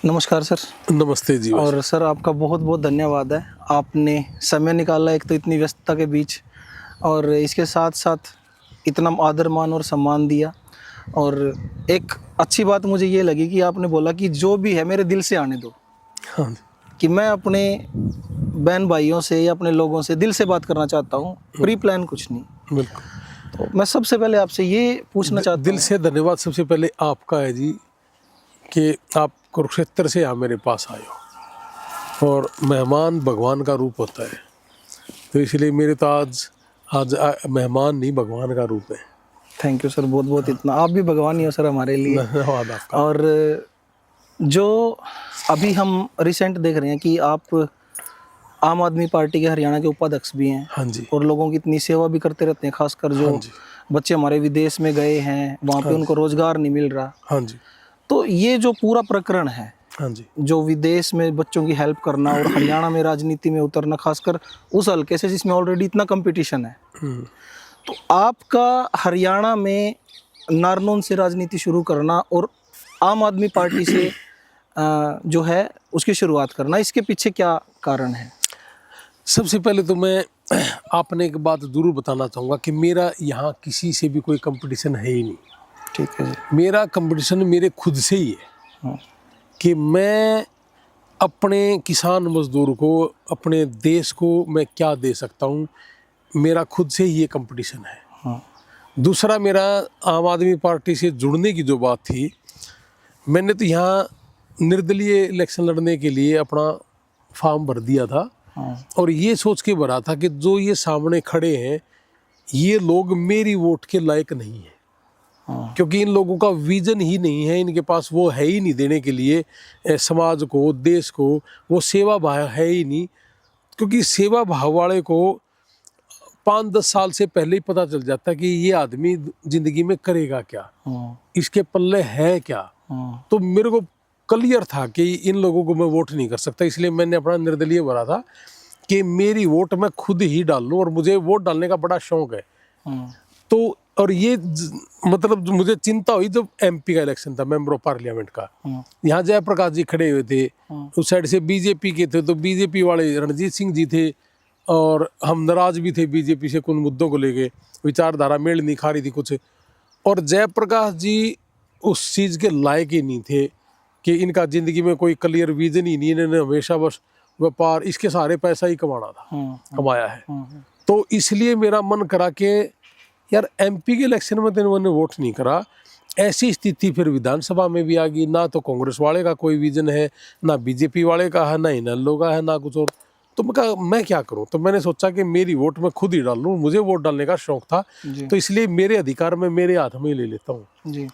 नमस्कार सर। नमस्ते जी। और सर आपका बहुत बहुत धन्यवाद है, आपने समय निकाला एक तो इतनी व्यस्तता के बीच, और इसके साथ साथ इतना आदर मान और सम्मान दिया। और एक अच्छी बात मुझे ये लगी कि आपने बोला कि जो भी है मेरे दिल से आने दो, हाँ जी। कि मैं अपने बहन भाइयों से या अपने लोगों से दिल से बात करना चाहता हूँ, प्री प्लान कुछ नहीं। बिल्कुल। तो मैं सबसे पहले आपसे ये पूछना चाहता दिल हूँ। से धन्यवाद सबसे पहले आपका है जी, कि आप कुरुक्षेत्र से यहाँ मेरे पास आए हो, और मेहमान भगवान का रूप होता है, तो इसलिए मेरे तो आज मेहमान नहीं भगवान का रूप है। थैंक यू सर, बहुत बहुत इतना, आप भी भगवान ही हो सर हमारे लिए। धन्यवाद आपका। और जो अभी हम रिसेंट देख रहे हैं कि आप आम आदमी पार्टी के हरियाणा के उपाध्यक्ष भी हैं। हाँ जी। और लोगों की इतनी सेवा भी करते रहते हैं, खासकर जो हाँ जी। बच्चे हमारे विदेश में गए हैं, वहाँ पे उनको रोजगार नहीं मिल रहा। हाँ जी। तो ये जो पूरा प्रकरण है, हाँ जी। जो विदेश में बच्चों की हेल्प करना और हरियाणा में राजनीति में उतरना, खासकर उस हल्के से जिसमें ऑलरेडी इतना कंपटीशन है, तो आपका हरियाणा में नारनौल से राजनीति शुरू करना और आम आदमी पार्टी से जो है उसकी शुरुआत करना, इसके पीछे क्या कारण है? सबसे पहले तो मैं आपने एक बात जरूर बताना चाहूँगा कि मेरा यहाँ किसी से भी कोई कंपटीशन है ही नहीं। ठीक है जी। मेरा कंपटीशन मेरे खुद से ही है, कि मैं अपने किसान मजदूर को, अपने देश को मैं क्या दे सकता हूँ, मेरा खुद से ही ये कंपटीशन है। दूसरा, मेरा आम आदमी पार्टी से जुड़ने की जो बात थी, मैंने तो यहाँ निर्दलीय इलेक्शन लड़ने के लिए अपना फॉर्म भर दिया था, और ये सोच के भरा था कि जो ये सामने खड़े हैं ये लोग मेरी वोट के लायक नहीं है, क्योंकि इन लोगों का विजन ही नहीं है, इनके पास वो है ही नहीं देने के लिए समाज को, देश को, वो सेवा भाव है ही नहीं। क्योंकि सेवा भाव वाले को 5-10 साल से पहले ही पता चल जाता है कि ये आदमी जिंदगी में करेगा क्या, इसके पल्ले है क्या। तो मेरे को क्लियर था कि इन लोगों को मैं वोट नहीं कर सकता, इसलिए मैंने अपना निर्दलीय भरा था कि मेरी वोट मैं खुद ही डाल लूँ, और मुझे वोट डालने का बड़ा शौक है। तो और ये मतलब मुझे चिंता हुई जब एमपी का इलेक्शन था, मेंबर ऑफ पार्लियामेंट का। यहाँ जयप्रकाश जी खड़े हुए थे, उस साइड से बीजेपी के थे, तो बीजेपी वाले रणजीत सिंह जी थे, और हम नाराज भी थे बीजेपी से कुछ मुद्दों को लेके, विचारधारा मेल नहीं खा रही थी कुछ। और जयप्रकाश जी उस चीज़ के लायक ही नहीं थे, कि इनका ज़िंदगी में कोई क्लियर विजन ही नहीं, इन्होंने हमेशा बस व्यापार, इसके सारे पैसा ही कमाना था, कमाया है। तो इसलिए मेरा मन करा कि यार एमपी के इलेक्शन में तो इन्होंने वोट नहीं करा। ऐसी स्थिति फिर विधानसभा में भी आ गई, ना तो कांग्रेस वाले का कोई विजन है, ना बीजेपी वाले का है, ना इनेलो का है, ना कुछ और। तो मैं कहा मैं क्या करूं, तो मैंने सोचा कि मेरी वोट मैं खुद ही डाल लूं, मुझे वोट डालने का शौक था, तो इसलिए मेरे अधिकार में मेरे हाथ में ही ले लेता हूँ।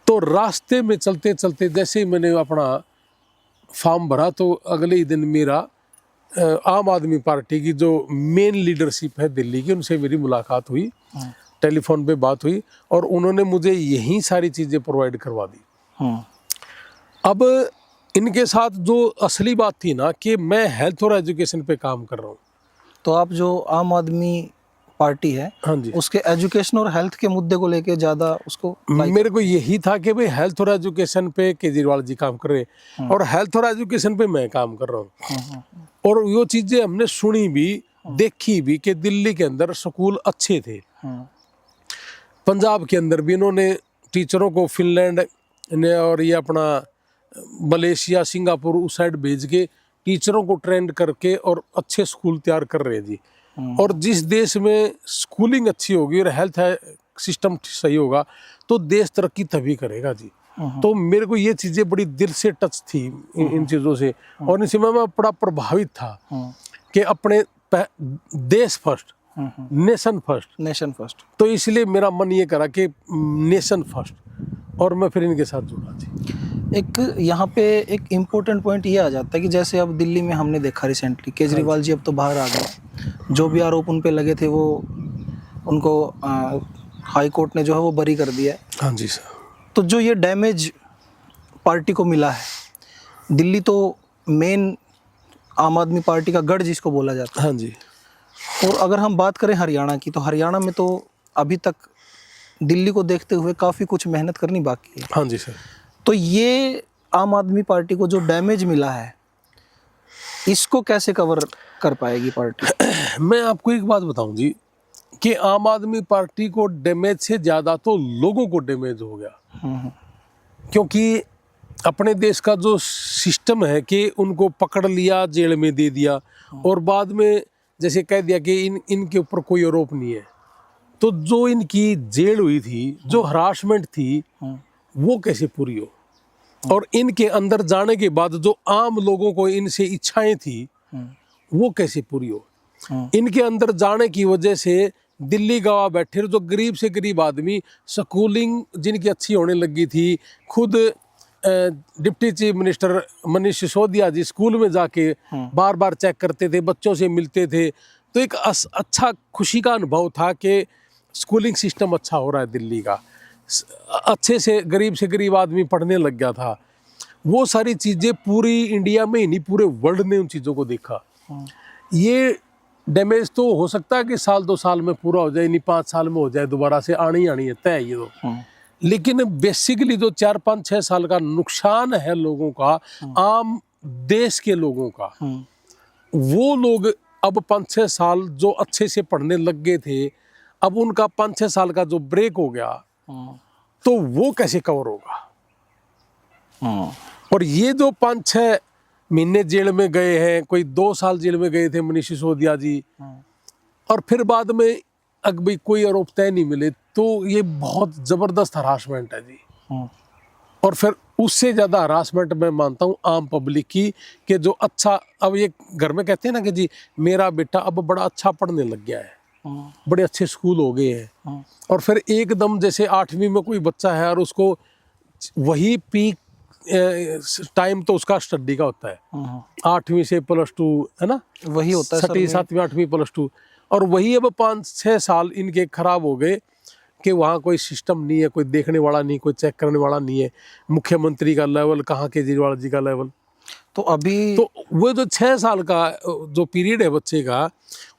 तो रास्ते में चलते चलते जैसे ही मैंने अपना फॉर्म भरा, तो अगले ही दिन मेरा आम आदमी पार्टी की जो मेन लीडरशिप है दिल्ली की, उनसे मेरी मुलाकात हुई, टेलीफोन पे बात हुई, और उन्होंने मुझे यही सारी चीज़ें प्रोवाइड करवा दी। अब इनके साथ जो असली बात थी ना, कि मैं हेल्थ और एजुकेशन पे काम कर रहा हूँ। तो आप जो आम आदमी पार्टी है, हाँ जी, उसके एजुकेशन और हेल्थ के मुद्दे को लेके ज़्यादा उसको मेरे को यही था कि भाई हेल्थ और एजुकेशन पे केजरीवाल जी काम कर रहे हैं, और हेल्थ और एजुकेशन पे मैं काम कर रहा हूँ। और वो चीज़ें हमने सुनी भी, देखी भी, कि दिल्ली के अंदर स्कूल अच्छे थे, पंजाब के अंदर भी इन्होंने टीचरों को फिनलैंड ने और ये अपना मलेशिया, सिंगापुर उस साइड भेज के टीचरों को ट्रेंड करके और अच्छे स्कूल तैयार कर रहे हैं जी। और जिस देश में स्कूलिंग अच्छी होगी और हेल्थ सिस्टम सही होगा, तो देश तरक्की तभी करेगा जी। तो मेरे को ये चीज़ें बड़ी दिल से टच थी इन चीज़ों से, और इनसे मैं बड़ा प्रभावित था कि अपने देश फर्स्ट, नेशन फर्स्ट। तो इसलिए मेरा मन ये करा कि नेशन फर्स्ट, और मैं फिर इनके साथ जुड़ा जी। एक यहाँ पे एक इम्पोर्टेंट पॉइंट ये आ जाता है कि जैसे अब दिल्ली में हमने देखा रिसेंटली, केजरीवाल जी अब तो बाहर आ गए, जो भी आरोप उन पे लगे थे वो उनको हाई कोर्ट ने जो है वो बरी कर दिया है। हाँ जी सर। तो जो ये डैमेज पार्टी को मिला है, दिल्ली तो मेन आम आदमी पार्टी का गढ़ जिसको बोला जाता है। हाँ जी। और अगर हम बात करें हरियाणा की, तो हरियाणा में तो अभी तक दिल्ली को देखते हुए काफ़ी कुछ मेहनत करनी बाकी है। हाँ जी सर। तो ये आम आदमी पार्टी को जो डैमेज मिला है इसको कैसे कवर कर पाएगी पार्टी? मैं आपको एक बात बताऊं जी कि आम आदमी पार्टी को डैमेज से ज़्यादा तो लोगों को डैमेज हो गया, क्योंकि अपने देश का जो सिस्टम है कि उनको पकड़ लिया, जेल में दे दिया और बाद में जैसे कह दिया कि इनके ऊपर कोई आरोप नहीं है, तो जो इनकी जेल हुई थी, जो हरासमेंट थी, वो कैसे पूरी हो? और इनके अंदर जाने के बाद जो आम लोगों को इनसे इच्छाएं थी वो कैसे पूरी हो? इनके अंदर जाने की वजह से दिल्ली गवा बैठे जो गरीब से गरीब आदमी, स्कूलिंग जिनकी अच्छी होने लगी थी, खुद deputy chief minister Manish Sisodia ji school में जाके बार बार चेक करते थे, बच्चों से मिलते थे, तो एक अच्छा खुशी का अनुभव था कि स्कूलिंग सिस्टम अच्छा हो रहा है दिल्ली का, अच्छे से गरीब आदमी पढ़ने लग गया था। वो सारी चीज़ें पूरी इंडिया में ही नहीं पूरे वर्ल्ड ने उन चीज़ों को देखा। ये डैमेज तो हो सकता है कि साल 2 साल में पूरा हो जाए, नहीं 5 साल में हो जाए, दोबारा से आनी है तय ये तो। लेकिन बेसिकली जो 4, 5, 6 साल का नुकसान है लोगों का, आम देश के लोगों का, वो लोग अब 5-6 साल जो अच्छे से पढ़ने लग गए थे, अब उनका 5-6 साल का जो ब्रेक हो गया तो वो कैसे कवर होगा? और ये जो 5-6 महीने जेल में गए हैं, कोई 2 साल जेल में गए थे मनीष सिसोदिया जी, और फिर बाद में अगर भाई कोई आरोप तय नहीं मिले, तो ये बहुत जबरदस्त हरासमेंट है जी। और फिर उससे ज़्यादा हरासमेंट मैं मानता हूँ आम पब्लिक की, कि जो अच्छा, अब ये घर में कहते हैं ना कि जी मेरा बेटा अब बड़ा अच्छा पढ़ने लग गया है, बड़े अच्छे स्कूल हो गए हैं, और फिर एकदम जैसे 8वीं में कोई बच्चा है और उसको वही पीक टाइम तो उसका स्टडी का होता है, 8वीं से +2 है ना, वही होता है 6वीं 7वीं 8वीं +2, और वही अब 5-6 साल इनके खराब हो गए कि वहाँ कोई सिस्टम नहीं है, कोई देखने वाला नहीं, कोई चेक करने वाला नहीं है, मुख्यमंत्री का लेवल कहाँ, केजरीवाल जी का लेवल। तो अभी तो वो जो 6 साल का जो पीरियड है बच्चे का,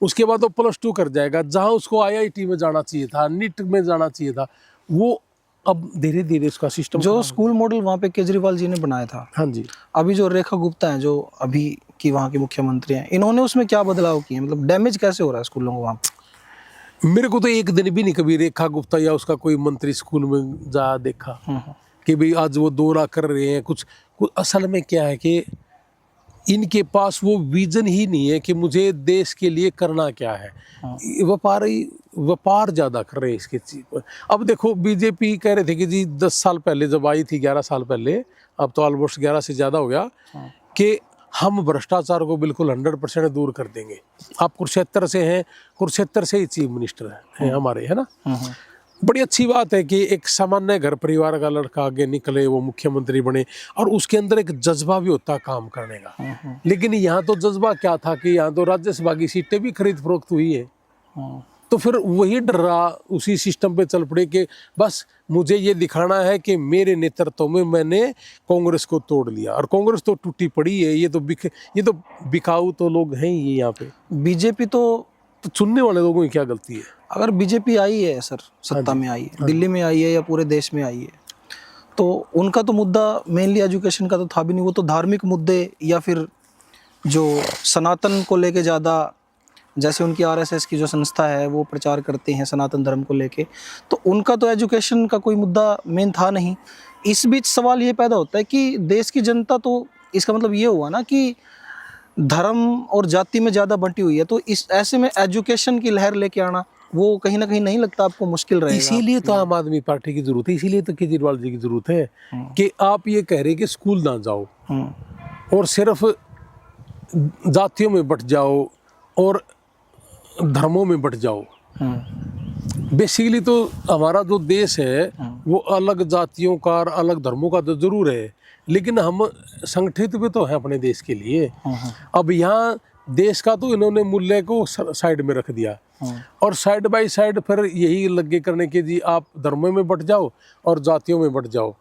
उसके बाद वो +2 कर जाएगा, जहाँ उसको IIT में जाना चाहिए था, नीट में जाना चाहिए था, वो अब धीरे धीरे उसका सिस्टम, जो स्कूल मॉडल वहाँ पे केजरीवाल जी ने बनाया था, हाँ जी, अभी जो रेखा गुप्ता हैं जो अभी की वहाँ के मुख्यमंत्री हैं, इन्होंने उसमें क्या बदलाव किए? मतलब डैमेज कैसे हो रहा है स्कूलों को वहाँ पे? मेरे को तो एक दिन भी नहीं कभी रेखा गुप्ता या उसका कोई मंत्री स्कूल में जा देखा कि भाई आज वो दौरा कर रहे हैं, कुछ असल में क्या है कि इनके पास वो विजन ही नहीं है कि मुझे देश के लिए करना क्या है। व्यापार ज़्यादा कर रहे हैं इसके चीज़ पर। अब देखो बीजेपी कह रहे थे कि जी 10 साल पहले जब आई थी, 11 साल पहले, अब तो ऑलमोस्ट 11 से ज़्यादा हो गया, कि हम भ्रष्टाचार को बिल्कुल 100% दूर कर देंगे। आप कुरुक्षेत्र से हैं, कुरुक्षेत्र से ही चीफ मिनिस्टर हैं हमारे, है ना। बड़ी अच्छी बात है कि एक सामान्य घर परिवार का लड़का आगे निकले, वो मुख्यमंत्री बने, और उसके अंदर एक जज्बा भी होता है काम करने का। लेकिन यहाँ तो जज्बा क्या था कि यहाँ तो राज्यसभा की सीटें भी खरीद फरोख्त हुई है, तो फिर वही डर रहा, उसी सिस्टम पे चल पड़े कि बस मुझे ये दिखाना है कि मेरे नेतृत्व में मैंने कांग्रेस को तोड़ लिया, और कांग्रेस तो टूटी पड़ी है, ये तो बिकाऊ तो लोग हैं ही यहाँ पे। बीजेपी तो चुनने वाले लोगों की क्या गलती है? अगर बीजेपी आई है सर, सत्ता में आई है, दिल्ली में आई है या पूरे देश में आई है, तो उनका तो मुद्दा मेनली एजुकेशन का तो था भी नहीं, वो तो धार्मिक मुद्दे या फिर जो सनातन को लेके ज़्यादा, जैसे उनकी RSS की जो संस्था है वो प्रचार करते हैं सनातन धर्म को लेके, तो उनका तो एजुकेशन का कोई मुद्दा मेन था नहीं। इस बीच सवाल ये पैदा होता है कि देश की जनता, तो इसका मतलब ये हुआ ना कि धर्म और जाति में ज़्यादा बंटी हुई है, तो इस ऐसे में एजुकेशन की लहर लेके आना वो कहीं ना कहीं नहीं लगता आपको मुश्किल रहेगा? इसीलिए तो आम आदमी पार्टी की जरूरत है, इसीलिए तो केजरीवाल जी की जरूरत है कि आप ये कह रहे कि स्कूल ना जाओ और सिर्फ जातियों में बट जाओ और धर्मों में बट जाओ। बेसिकली तो हमारा जो देश है वो अलग जातियों का और अलग धर्मों का तो जरूर है, लेकिन हम संगठित भी तो हैं अपने देश के लिए। अब यहाँ देश का तो इन्होंने मूल्य को साइड में रख दिया, और साइड बाय साइड फिर यही लगे करने के जी आप धर्मों में बट जाओ और जातियों में बट जाओ।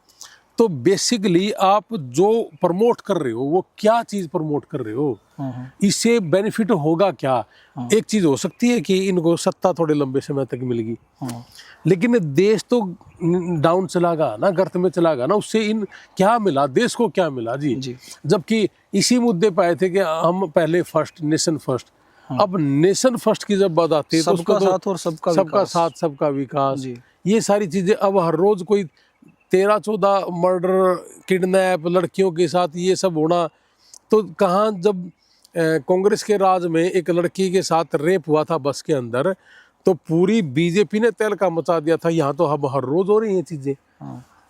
तो बेसिकली आप जो प्रमोट कर रहे हो वो क्या चीज प्रमोट कर रहे हो, इससे बेनिफिट होगा क्या। एक चीज हो सकती है कि इनको सत्ता थोड़े लंबे समय तक मिलेगी, लेकिन देश तो डाउन चला गया ना, गर्त में चला गया ना, उससे इन क्या मिला, देश को क्या मिला जी। जबकि इसी मुद्दे पे आए थे कि हम पहले फर्स्ट, नेशन फर्स्ट। अब नेशन फर्स्ट की जब बात आती है तो सबका साथ और सबका साथ सबका विकास, ये सारी चीजें अब हर रोज कोई 13-14 मर्डर, किडनैप, लड़कियों के साथ ये सब होना, तो कहाँ जब कांग्रेस के राज में एक लड़की के साथ रेप हुआ था बस के अंदर, तो पूरी बीजेपी ने तहलका मचा दिया था। यहाँ तो अब हर रोज हो रही हैं चीजें।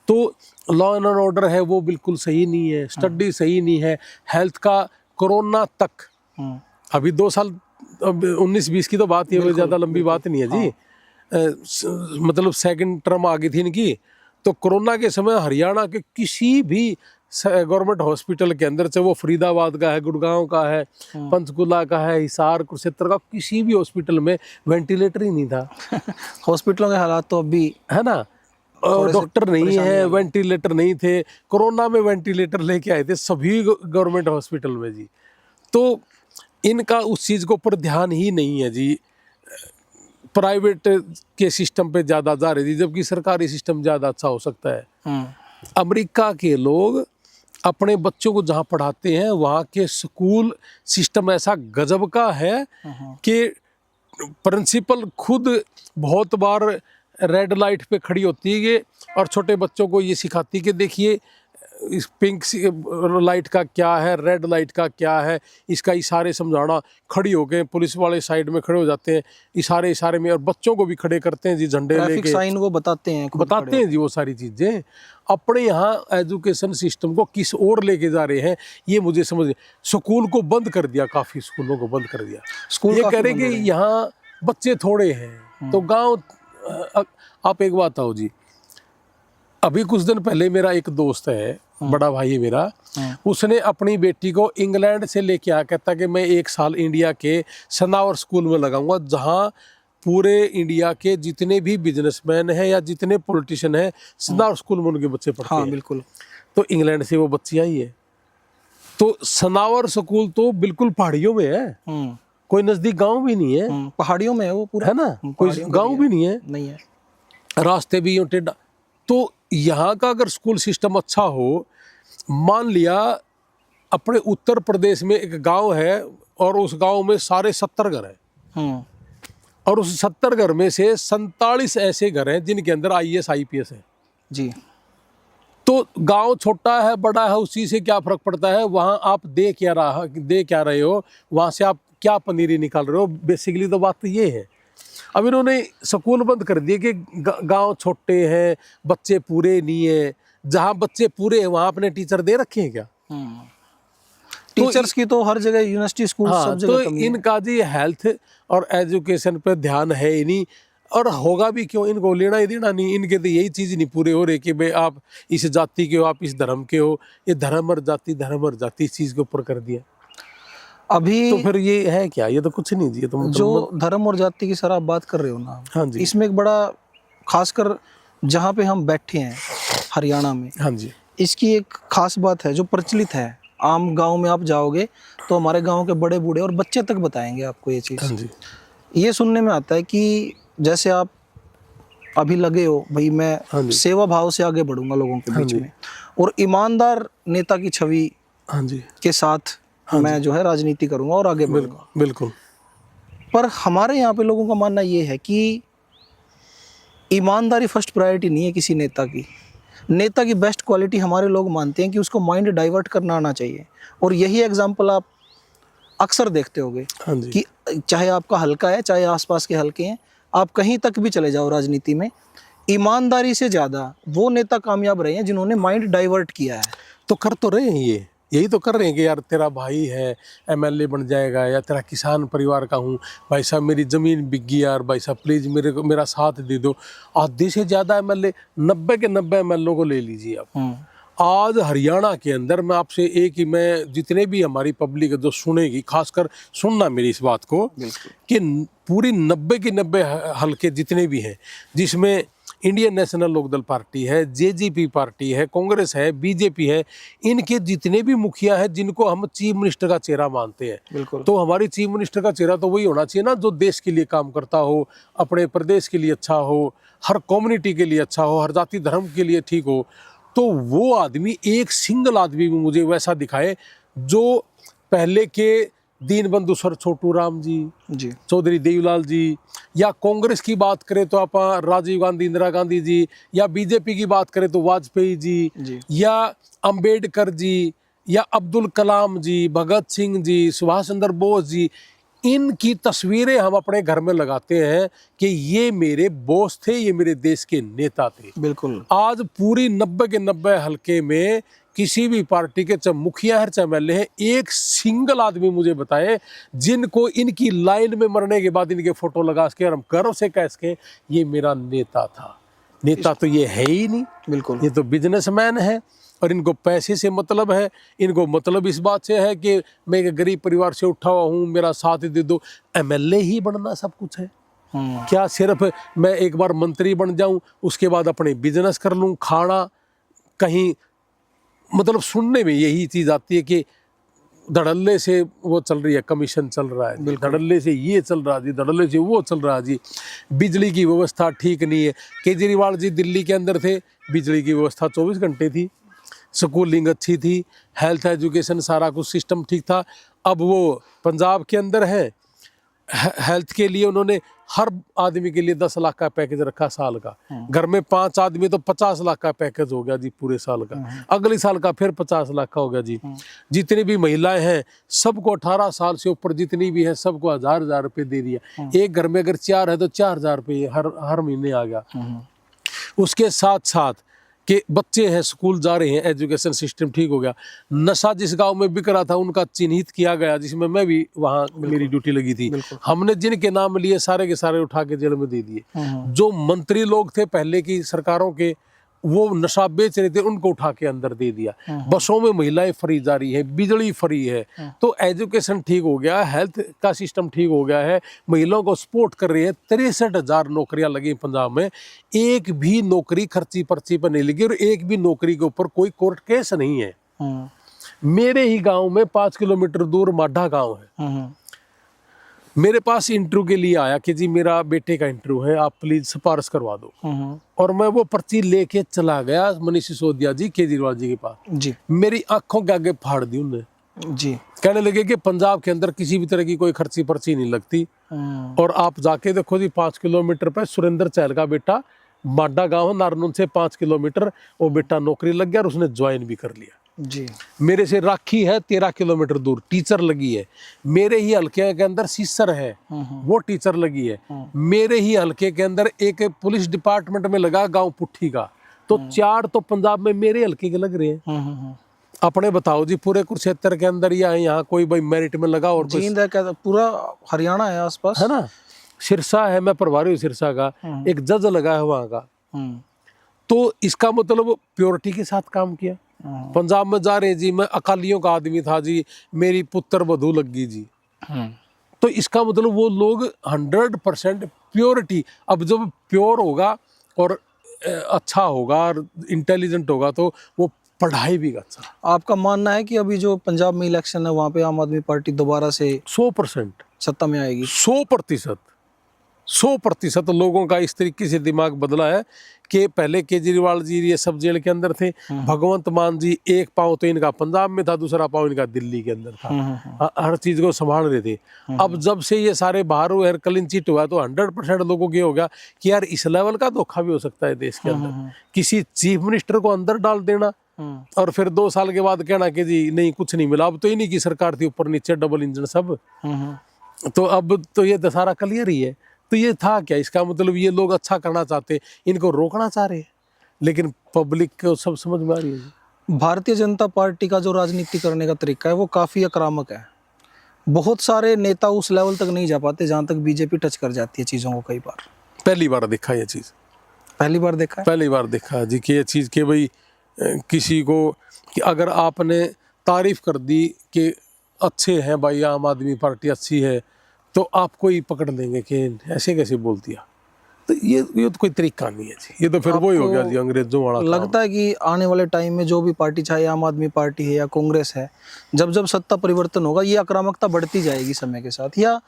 तो लॉ एंड ऑर्डर है वो बिल्कुल सही नहीं है, स्टडी सही नहीं है, हेल्थ का कोरोना तक अभी 2 साल, 19-20 की तो बात है, ज्यादा लंबी बात नहीं है जी। मतलब सेकंड टर्म आ गई थी इनकी, तो कोरोना के समय हरियाणा के किसी भी गवर्नमेंट हॉस्पिटल के अंदर, चाहे वो फरीदाबाद का है, गुड़गांव का है, पंचकुला का है, हिसार, कुरुक्षेत्र का, किसी भी हॉस्पिटल में वेंटिलेटर ही नहीं था। हॉस्पिटलों के हालात तो अभी है ना, डॉक्टर नहीं है, वेंटिलेटर नहीं थे। कोरोना में वेंटिलेटर लेके आए थे सभी गवर्नमेंट हॉस्पिटल में जी। तो इनका उस चीज के ऊपर ध्यान ही नहीं है जी, प्राइवेट के सिस्टम पे ज्यादा जा रही थी, जबकि सरकारी सिस्टम ज्यादा अच्छा हो सकता है। अमेरिका के लोग अपने बच्चों को जहाँ पढ़ाते हैं वहाँ के स्कूल सिस्टम ऐसा गजब का है कि प्रिंसिपल खुद बहुत बार रेड लाइट पे खड़ी होती है और छोटे बच्चों को ये सिखाती है कि देखिए इस पिंक लाइट का क्या है, रेड लाइट का क्या है, इसका इशारे समझाना। खड़ी हो गए, पुलिस वाले साइड में खड़े हो जाते हैं, इशारे में, और बच्चों को भी खड़े करते हैं जी, झंडे लेके, साइन वो बताते हैं जी वो सारी चीजें। अपने यहाँ एजुकेशन सिस्टम को किस ओर लेके जा रहे हैं ये मुझे समझ। स्कूल को बंद कर दिया, काफी स्कूलों को बंद कर दिया। स्कूल ये कह रहे कि यहाँ बच्चे थोड़े हैं तो गाँव। आप एक बात आओ जी, अभी कुछ दिन पहले मेरा एक दोस्त है, बड़ा भाई है मेरा, उसने अपनी बेटी को इंग्लैंड से लेके आया, कहता कि मैं 1 साल इंडिया के सनावर स्कूल में लगाऊंगा, जहां पूरे इंडिया के जितने भी बिजनेसमैन हैं या जितने पॉलिटिशियन हैं, सनावर स्कूल में उनके बच्चे पढ़ते हैं। बिल्कुल। तो इंग्लैंड से वो बच्ची आई है, तो सनावर स्कूल तो बिल्कुल पहाड़ियों में है, कोई नजदीक गाँव भी नहीं है, पहाड़ियों में है वो पूरा, है ना, कोई गाँव भी नहीं है, रास्ते भी यूं टेढ़ा। तो यहाँ का अगर स्कूल सिस्टम अच्छा हो, मान लिया अपने उत्तर प्रदेश में एक गांव है और उस गांव में सारे 70 घर हैं, और उस 70 घर में से 47 ऐसे घर हैं जिनके अंदर IAS IPS है जी। तो गांव छोटा है बड़ा है उसी से क्या फर्क पड़ता है, वहां आप दे क्या रहे हो, वहां से आप क्या पनीरी निकाल रहे हो। बेसिकली तो बात तो ये है। अब इन्होंने स्कूल बंद कर दिए कि गांव छोटे हैं, बच्चे पूरे नहीं है। जहां बच्चे पूरे हैं वहां अपने टीचर दे रखे हैं क्या? टीचर्स की तो हर जगह यूनिवर्सिटी स्कूल सब जगह तो इनका जी हेल्थ और एजुकेशन पे ध्यान है ही नहीं, और होगा भी क्यों, इनको लेना ही देना नहीं। इनके तो यही चीज नहीं पूरे हो रहे कि भाई आप इस जाति के हो, आप इस धर्म के हो। ये धर्म और जाति इस चीज के ऊपर कर दिया अभी। तो फिर ये है क्या? ये तो कुछ नहीं जी। ये तो जो धर्म और जाति की सर आप बात कर रहे हो ना, हाँ जी, इसमें एक बड़ा खासकर जहाँ पे हम बैठे हैं हरियाणा में, हाँ जी, इसकी एक खास बात है जो प्रचलित है। आम गांव में आप जाओगे तो हमारे गांव के बड़े बूढ़े और बच्चे तक बताएंगे आपको ये चीज़। हाँ जी। ये सुनने में आता है कि जैसे आप अभी लगे हो भाई मैं सेवा भाव से आगे बढ़ूंगा लोगों के बीच में, और ईमानदार नेता की छवि के साथ मैं जो है राजनीति करूंगा और आगे बढ़ूंगा। बिल्कुल। पर हमारे यहाँ पे लोगों का मानना ये है कि ईमानदारी फर्स्ट प्रायोरिटी नहीं है किसी नेता की। नेता की बेस्ट क्वालिटी हमारे लोग मानते हैं कि उसको माइंड डाइवर्ट करना आना चाहिए। और यही एग्जाम्पल आप अक्सर देखते होंगे कि चाहे आपका हल्का है चाहे आसपास के हल्के हैं, आप कहीं तक भी चले जाओ राजनीति में, ईमानदारी से ज़्यादा वो नेता कामयाब रहे हैं जिन्होंने माइंड डाइवर्ट किया है। तो कर तो रहे हैं, यही तो कर रहे हैं कि यार तेरा भाई है MLA बन जाएगा, या तेरा किसान परिवार का हूँ, भाई साहब मेरी ज़मीन बिक गई यार, भाई साहब प्लीज़ मेरा साथ दे दो। आधे से ज़्यादा MLA 90 के 90 MLA को ले लीजिए आप। आज हरियाणा के अंदर मैं जितने भी हमारी पब्लिक जो सुनेगी, खासकर सुनना मेरी इस बात को, कि पूरी 90 के 90 हल्के जितने भी हैं, जिसमें इंडियन नेशनल लोकदल पार्टी है, जेजेपी पार्टी है, कांग्रेस है, बीजेपी है, इनके जितने भी मुखिया हैं जिनको हम चीफ मिनिस्टर का चेहरा मानते हैं, बिल्कुल। तो हमारी चीफ मिनिस्टर का चेहरा तो वही होना चाहिए ना जो देश के लिए काम करता हो, अपने प्रदेश के लिए अच्छा हो, हर कम्युनिटी के लिए अच्छा हो, हर जाति धर्म के लिए ठीक हो। तो वो आदमी, एक सिंगल आदमी भी मुझे वैसा दिखाए जो पहले के दीनबंधु सर छोटू राम जी, चौधरी देवीलाल जी, या कांग्रेस की बात करें तो आप राजीव गांधी, इंदिरा गांधी जी, या बीजेपी की बात करें तो वाजपेयी जी, या अंबेडकर जी, या अब्दुल कलाम जी, भगत सिंह जी, सुभाष चंद्र बोस जी, इनकी तस्वीरें हम अपने घर में लगाते हैं कि ये मेरे बॉस थे, ये मेरे देश के नेता थे। बिल्कुल। आज पूरी 90 के 90 हल्के में किसी भी पार्टी के चाहे मुखिया है चाहे एमएलए है, एक सिंगल आदमी मुझे बताए जिनको इनकी लाइन में मरने के बाद इनके फोटो लगा के और हम गर्व से कह सके ये मेरा नेता था। नेता तो ये है ही नहीं, बिल्कुल। ये तो बिजनेसमैन है और इनको पैसे से मतलब है। इनको मतलब इस बात से है कि मैं एक गरीब परिवार से उठा हुआ हूँ, मेरा साथ दे दो। एमएलए ही बनना सब कुछ है क्या? सिर्फ मैं एक बार मंत्री बन जाऊं उसके बाद अपने बिजनेस कर लूं, खाना कहीं, मतलब सुनने में यही चीज आती है कि धड़ल्ले से वो चल रही है, कमीशन चल रहा है, धड़ल्ले से ये चल रहा है जी, धड़ल्ले से वो चल रहा है जी। बिजली की व्यवस्था ठीक नहीं है। केजरीवाल जी दिल्ली के अंदर थे, बिजली की व्यवस्था 24 घंटे थी, स्कूलिंग अच्छी थी, हेल्थ एजुकेशन सारा कुछ सिस्टम ठीक था। अब वो पंजाब के अंदर है, हेल्थ के लिए उन्होंने हर आदमी के लिए 10 लाख का पैकेज रखा साल का। घर में 5 आदमी तो 50 लाख का पैकेज हो गया जी पूरे साल का। अगले साल का फिर 50 लाख का हो गया जी। जितनी भी महिलाएं हैं सबको 18 साल से ऊपर जितनी भी है सबको 1000 रुपये दे दिया। एक घर में अगर 4 है तो 4000 रुपये हर महीने आ गया। उसके साथ साथ कि बच्चे हैं स्कूल जा रहे हैं, एजुकेशन सिस्टम ठीक हो गया। नशा जिस गांव में बिक रहा था उनका चिन्हित किया गया, जिसमें मैं भी वहां मेरी ड्यूटी लगी थी। हमने जिनके नाम लिए सारे के सारे उठा के जेल में दे दिए। जो मंत्री लोग थे पहले की सरकारों के, वो नशा बेच रहे थे, उनको उठा के अंदर दे दिया। बसों में महिलाएं फ्री जा रही है, बिजली फ्री है। तो एजुकेशन ठीक हो गया, हेल्थ का सिस्टम ठीक हो गया है, महिलाओं को सपोर्ट कर रही है। 63,000 नौकरियां लगी पंजाब में, एक भी नौकरी खर्ची पर्ची पर नहीं लगी और एक भी नौकरी के ऊपर कोई कोर्ट केस नहीं है। मेरे ही गाँव में 5 किलोमीटर दूर माढ़ा गाँव है, मेरे पास इंटरव्यू के लिए आया कि जी मेरा बेटे का इंटरव्यू है, आप प्लीज सिफारिश करवा दो। और मैं वो पर्ची लेके चला गया मनीष सिसोदिया जी, केजरीवाल जी के पास जी। मेरी आंखों के आगे फाड़ दी उन्होंने जी। कहने लगे कि पंजाब के अंदर किसी भी तरह की कोई खर्ची पर्ची नहीं लगती। और आप जाके देखो जी 5 किलोमीटर पे सुरेंद्र चहल का बेटा, माडा गाँव नारनून से 5 किलोमीटर, वो बेटा नौकरी लग गया और उसने ज्वाइन भी कर लिया जी। मेरे से राखी है 13 किलोमीटर दूर, टीचर लगी है। मेरे ही हल्के के अंदर सीसर है, वो टीचर लगी है। मेरे ही हल्के के अंदर एक पुलिस डिपार्टमेंट में लगा गांव पुट्ठी का। तो 4 तो पंजाब में मेरे हल्के के लग रहे हैं। अपने बताओ जी पूरे कुरुक्षेत्र के अंदर या यहाँ कोई भाई मेरिट में लगा? और जींद है क्या? पूरा हरियाणा है आसपास, है ना। सिरसा है, मैं प्रभारी हूँ सिरसा का, एक जज लगा है वहाँ का। तो इसका मतलब प्योरिटी के साथ काम किया। पंजाब में जा रहे जी, मैं अकालियों का आदमी था जी, मेरी पुत्र वधू लगी जी। तो इसका मतलब वो लोग 100% प्योरिटी। अब जब प्योर होगा और अच्छा होगा और इंटेलिजेंट होगा तो वो पढ़ाई भी अच्छा। आपका मानना है कि अभी जो पंजाब में इलेक्शन है वहाँ पे आम आदमी पार्टी दोबारा से 100% सत्ता में आएगी? 100% लोगों का इस तरीके से दिमाग बदला है कि पहले केजरीवाल जी ये सब जेल के अंदर थे, भगवंत मान जी एक पाँव तो इनका पंजाब में था, दूसरा पाँव इनका दिल्ली के अंदर था, हर चीज को संभाल रहे थे। अब जब से ये सारे बाहर हुए, क्लीन चिट हुआ, तो 100% लोगों को ये हो गया कि यार इस लेवल का धोखा भी हो सकता है देश के अंदर। किसी चीफ मिनिस्टर को अंदर डाल देना और फिर 2 साल के बाद कहना कि जी नहीं कुछ नहीं मिला। अब तो इन्हीं की सरकार थी, ऊपर नीचे डबल इंजन सब। तो अब तो ये दशहरा क्लियर ही है। तो ये था क्या? इसका मतलब ये लोग अच्छा करना चाहते, इनको रोकना चाह रहे हैं, लेकिन पब्लिक को सब समझ में आ रही है। भारतीय जनता पार्टी का जो राजनीति करने का तरीका है वो काफ़ी आक्रामक है। बहुत सारे नेता उस लेवल तक नहीं जा पाते जहाँ तक बीजेपी टच कर जाती है चीज़ों को। कई बार पहली बार देखा ये चीज़, पहली बार देखा जी कि ये चीज़ कि भाई किसी को कि अगर आपने तारीफ कर दी कि अच्छे हैं भाई, आम आदमी पार्टी अच्छी है, तो आपको ही पकड़ लेंगे कि ऐसे कैसे बोल दिया। तो ये तो कोई तरीका नहीं है जी, ये तो फिर वही हो गया जी अंग्रेजों वाला काम। लगता है कि आने वाले टाइम में जो भी पार्टी, चाहे आम आदमी पार्टी है या कांग्रेस है, जब जब सत्ता परिवर्तन होगा ये आक्रामकता बढ़ती जाएगी समय के साथ, या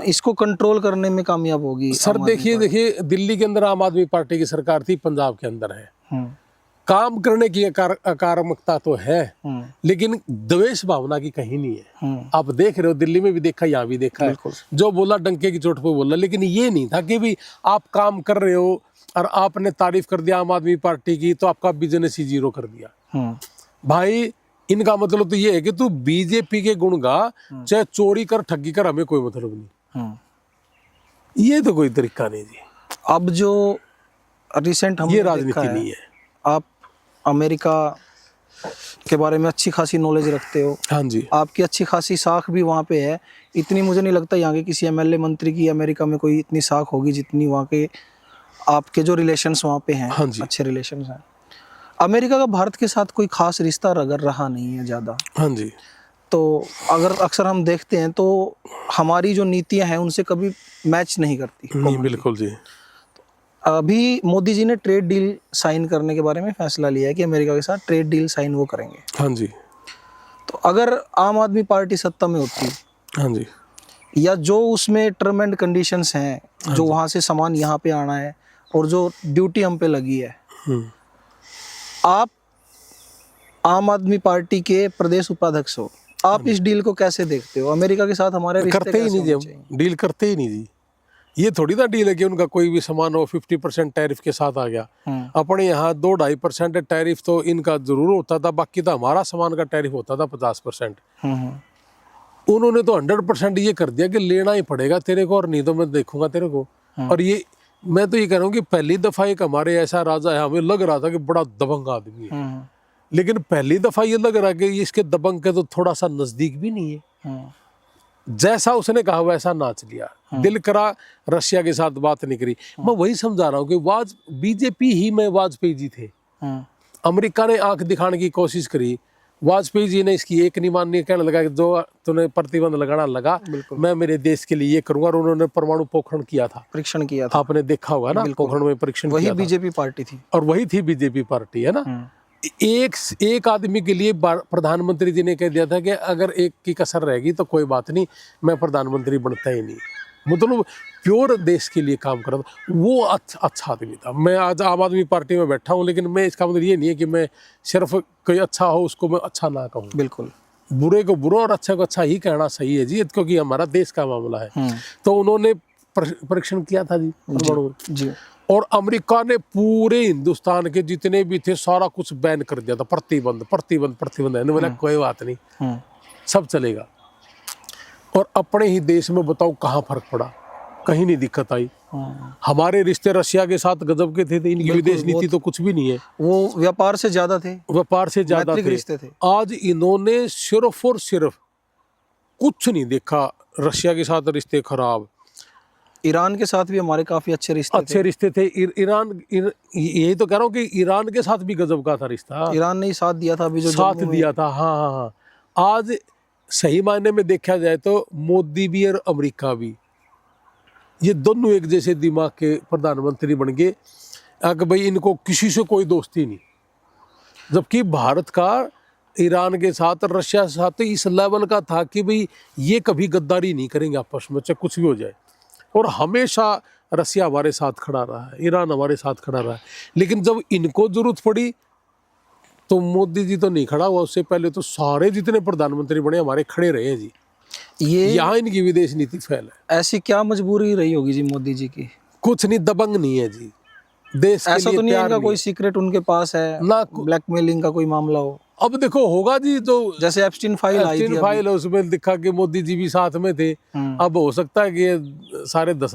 इसको कंट्रोल करने में कामयाब होगी? सर देखिए दिल्ली के अंदर आम आदमी पार्टी की सरकार थी, पंजाब के अंदर है, काम करने की आक्रामकता तो है, लेकिन द्वेष भावना की कहीं नहीं है। आप देख रहे हो, दिल्ली में भी देखा, यहाँ भी देखा है, जो बोला डंके की चोट पे बोला, लेकिन ये नहीं था कि भी आप काम कर रहे हो और आपने तारीफ कर दिया आम आदमी पार्टी की तो आपका बिजनेस ही जीरो कर दिया। भाई इनका मतलब तो ये है कि तू बीजेपी के गुण गा, चाहे चोरी कर ठगी कर, हमें कोई मतलब नहीं। ये तो कोई तरीका नहीं जी। अब जो रिसेंट हम ये राजनीति नहीं है। आप अमेरिका के बारे में अच्छी खासी नॉलेज रखते हो, हाँ जी, आपकी अच्छी खासी साख भी वहाँ पे है। इतनी मुझे नहीं लगता यहाँ के किसी एमएलए मंत्री की अमेरिका में कोई इतनी साख होगी जितनी वहाँ के आपके जो रिलेशंस वहाँ पे हैं। हाँ जी, अच्छे रिलेशंस हैं। अमेरिका का भारत के साथ कोई खास रिश्ता अगर रहा नहीं है ज़्यादा, हाँ जी, तो अगर अक्सर हम देखते हैं तो हमारी जो नीतियाँ हैं उनसे कभी मैच नहीं करती। नहीं बिल्कुल जी। अभी मोदी जी ने ट्रेड डील साइन करने के बारे में फैसला लिया है कि अमेरिका के साथ ट्रेड डील साइन वो करेंगे। हाँ जी, तो अगर आम आदमी पार्टी सत्ता में होती, हाँ जी, या जो उसमें टर्म एंड कंडीशंस हैं, जो वहाँ से सामान यहाँ पे आना है और जो ड्यूटी हम पे लगी है, आप आम आदमी पार्टी के प्रदेश उपाध्यक्ष हो, आप इस डील को कैसे देखते हो? अमेरिका के साथ हमारे रिश्ते करते ही नहीं जी, हम डील करते ही नहीं जी। ये थोड़ी ना डील है कि उनका कोई भी सामान हो 50% टैरिफ के साथ आ गया। अपने यहाँ 2-2.5% टैरिफ तो इनका जरूर होता था, बाकी तो हमारा सामान का टैरिफ होता था 50%। उन्होंने तो 100% ये कर दिया कि लेना ही पड़ेगा तेरे को, और नहीं तो मैं देखूंगा तेरे को। और ये मैं तो ये कह रहा हूँ कि पहली दफा एक हमारे ऐसा राजा है, हमें लग रहा था कि बड़ा दबंग आदमी है, लेकिन पहली दफा ये लग रहा है कि इसके दबंग के तो थोड़ा सा नजदीक भी नहीं है। जैसा उसने कहा वैसा नाच लिया, दिल करा रशिया के साथ बात नहीं करी। मैं वही समझा रहा हूँ कि बीजेपी ही में वाजपेयी जी थे, अमेरिका ने आंख दिखाने की कोशिश करी, वाजपेयी जी ने इसकी एक नहीं माननी, कहने लगा कि जो तूने प्रतिबंध लगाना लगा, मैं मेरे देश के लिए ये करूंगा। और उन्होंने परमाणु पोखरण किया था, परीक्षण किया था, आपने देखा होगा ना, पोखरण में परीक्षण वही बीजेपी पार्टी थी, और वही थी बीजेपी पार्टी, है ना। एक आदमी के लिए प्रधानमंत्री जी ने कह दिया था कि अगर एक की कसर रहेगी तो कोई बात नहीं, मैं प्रधानमंत्री बनता ही नहीं। मतलब प्योर देश के लिए काम कर रहा था, वो अच्छा आदमी था। मैं आज आम आदमी पार्टी में बैठा हूँ, लेकिन मैं इसका मतलब ये नहीं है कि मैं सिर्फ कोई अच्छा हो उसको मैं अच्छा ना कहूँ। बिल्कुल, बुरे को बुरा और अच्छे को अच्छा ही कहना सही है जी, क्योंकि हमारा देश का मामला है। तो उन्होंने परीक्षण किया था जी परमाणु जी। और अमेरिका ने पूरे हिंदुस्तान के जितने भी थे सारा कुछ बैन कर दिया था, प्रतिबंध प्रतिबंध प्रतिबंध है। बोला कोई बात नहीं, सब चलेगा। और अपने ही देश में बताओ कहाँ फर्क पड़ा, कहीं नहीं दिक्कत आई। हमारे रिश्ते रशिया के साथ गजब के थे, इनकी विदेश नीति तो कुछ भी नहीं है, वो व्यापार से ज्यादा थे, व्यापार से ज्यादा रिश्ते थे। आज इन्होंने सिर्फ और सिर्फ कुछ नहीं देखा, रशिया के साथ रिश्ते खराब, ईरान के साथ भी हमारे काफी अच्छे रिश्ते थे। ईरान यही तो कह रहा हूँ कि ईरान के साथ भी गजब का था रिश्ता, ईरान ने ही साथ दिया था अभी, जो साथ दिया था। हाँ। आज सही मायने में देखा जाए तो मोदी भी और अमेरिका भी, ये दोनों एक जैसे दिमाग के प्रधानमंत्री बन गए कि भाई इनको किसी से कोई दोस्ती नहीं। जबकि भारत का ईरान के साथ और रशिया के साथ तो इस लेवल का था कि भाई ये कभी गद्दारी नहीं करेंगे आपस में, चाहे कुछ भी हो जाए। और हमेशा रसिया हमारे साथ खड़ा रहा है, ईरान हमारे साथ खड़ा रहा है। लेकिन जब इनको जरूरत पड़ी तो मोदी जी तो नहीं खड़ा हुआ, उससे पहले तो सारे जितने प्रधानमंत्री बने हमारे खड़े रहे हैं जी। ये यहाँ इनकी विदेश नीति फैल है। ऐसी क्या मजबूरी रही होगी जी मोदी जी की? कुछ नहीं, दबंग नहीं है जी, देश के ऐसा लिए तो नहीं है प्यार इनका कोई सीक्रेट उनके पास है ना, ब्लैकमेलिंग का कोई मामला हो? अब देखो होगा जी, तो जैसे एप्स्टीन फाइल आई थी, फाइल उसमें दिखा कि मोदी जी भी साथ में थे। अब हो सकता है कि ये सारे 10